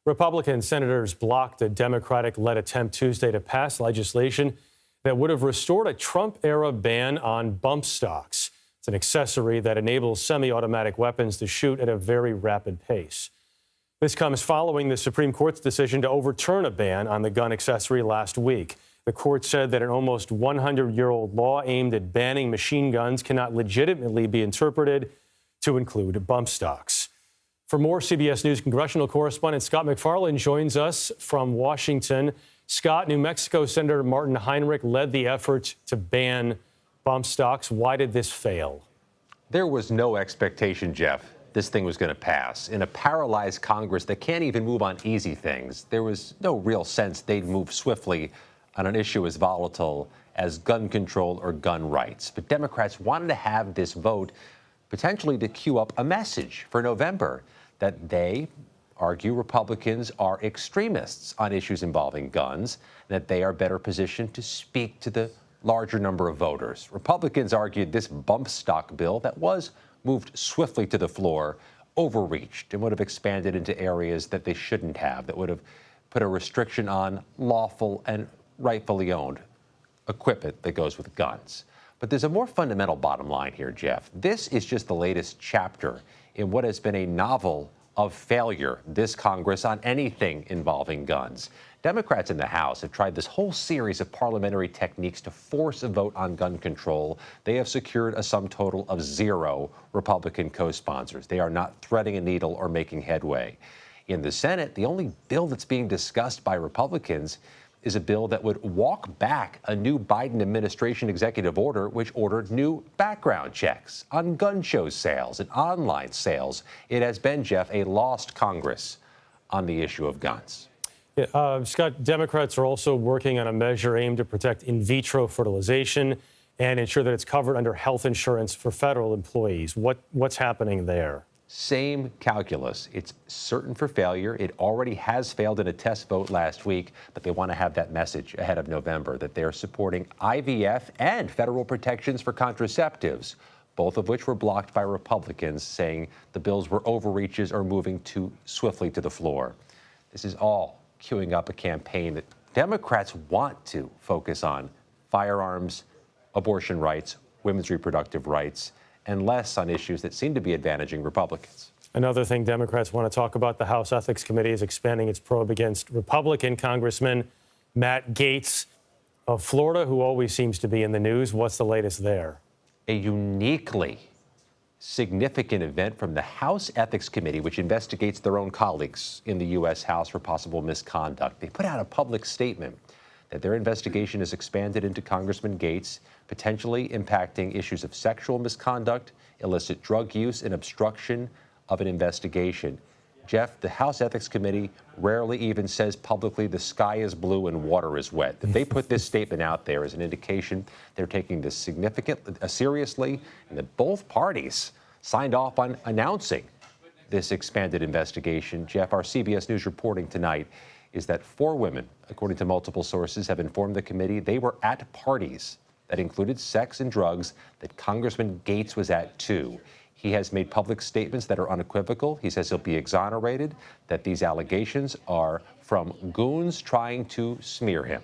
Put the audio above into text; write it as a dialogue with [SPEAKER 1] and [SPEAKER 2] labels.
[SPEAKER 1] Republican senators blocked a Democratic-led attempt Tuesday to pass legislation that would have restored a Trump-era ban on bump stocks. It's an accessory that enables semi-automatic weapons to shoot at a very rapid pace. This comes following the Supreme Court's decision to overturn a ban on the gun accessory last week. The court said that an almost 100-year-old law aimed at banning machine guns cannot legitimately be interpreted to include bump stocks. For more CBS News congressional correspondent Scott MacFarlane joins us from Washington. Scott, New Mexico Senator Martin Heinrich led the effort to ban bump stocks. Why did this fail?
[SPEAKER 2] There was no expectation, Jeff, this thing was going to pass. In a paralyzed Congress that can't even move on easy things, there was no real sense they'd move swiftly on an issue as volatile as gun control or gun rights. But Democrats wanted to have this vote potentially to cue up a message for November that they argue Republicans are extremists on issues involving guns, and that they are better positioned to speak to the larger number of voters. Republicans argued this bump stock bill that was moved swiftly to the floor overreached and would have expanded into areas that they shouldn't have, that would have put a restriction on lawful and rightfully owned equipment that goes with guns. But there's a more fundamental bottom line here, Jeff. This is just the latest chapter in what has been a novel of failure this Congress on anything involving guns. Democrats in the House have tried this whole series of parliamentary techniques to force a vote on gun control. They have secured a sum total of 0 Republican co-sponsors. They are not threading a needle or making headway. In the Senate, the only bill that's being discussed by Republicans is a bill that would walk back a new Biden administration executive order which ordered new background checks on gun show sales and online sales. It has been, Jeff, a lost Congress on the issue of guns.
[SPEAKER 1] Yeah, Scott, Democrats are also working on a measure aimed to protect in vitro fertilization and ensure that it's covered under health insurance for federal employees. What's happening there?
[SPEAKER 2] Same calculus. It's certain for failure. It already has failed in a test vote last week, but they want to have that message ahead of November that they're supporting IVF and federal protections for contraceptives, both of which were blocked by Republicans, saying the bills were overreaches or moving too swiftly to the floor. This is all queuing up a campaign that Democrats want to focus on firearms, abortion rights, women's reproductive rights, and less on issues that seem to be advantaging Republicans.
[SPEAKER 1] Another thing Democrats want to talk about, the House Ethics Committee is expanding its probe against Republican Congressman Matt Gaetz of Florida, who always seems to be in the news. What's the latest there?
[SPEAKER 2] A uniquely significant event from the House Ethics Committee, which investigates their own colleagues in the U.S. House for possible misconduct. They put out a public statement that their investigation has expanded into Congressman Gaetz, potentially impacting issues of sexual misconduct, illicit drug use, and obstruction of an investigation. Jeff, the House Ethics Committee rarely even says publicly the sky is blue and water is wet. That they put this statement out there as an indication they're taking this seriously, and that both parties signed off on announcing this expanded investigation. Jeff, our CBS News reporting tonight is that 4 women, according to multiple sources, have informed the committee they were at parties that included sex and drugs that Congressman Gaetz was at too. He has made public statements that are unequivocal. He says he'll be exonerated, that these allegations are from goons trying to smear him.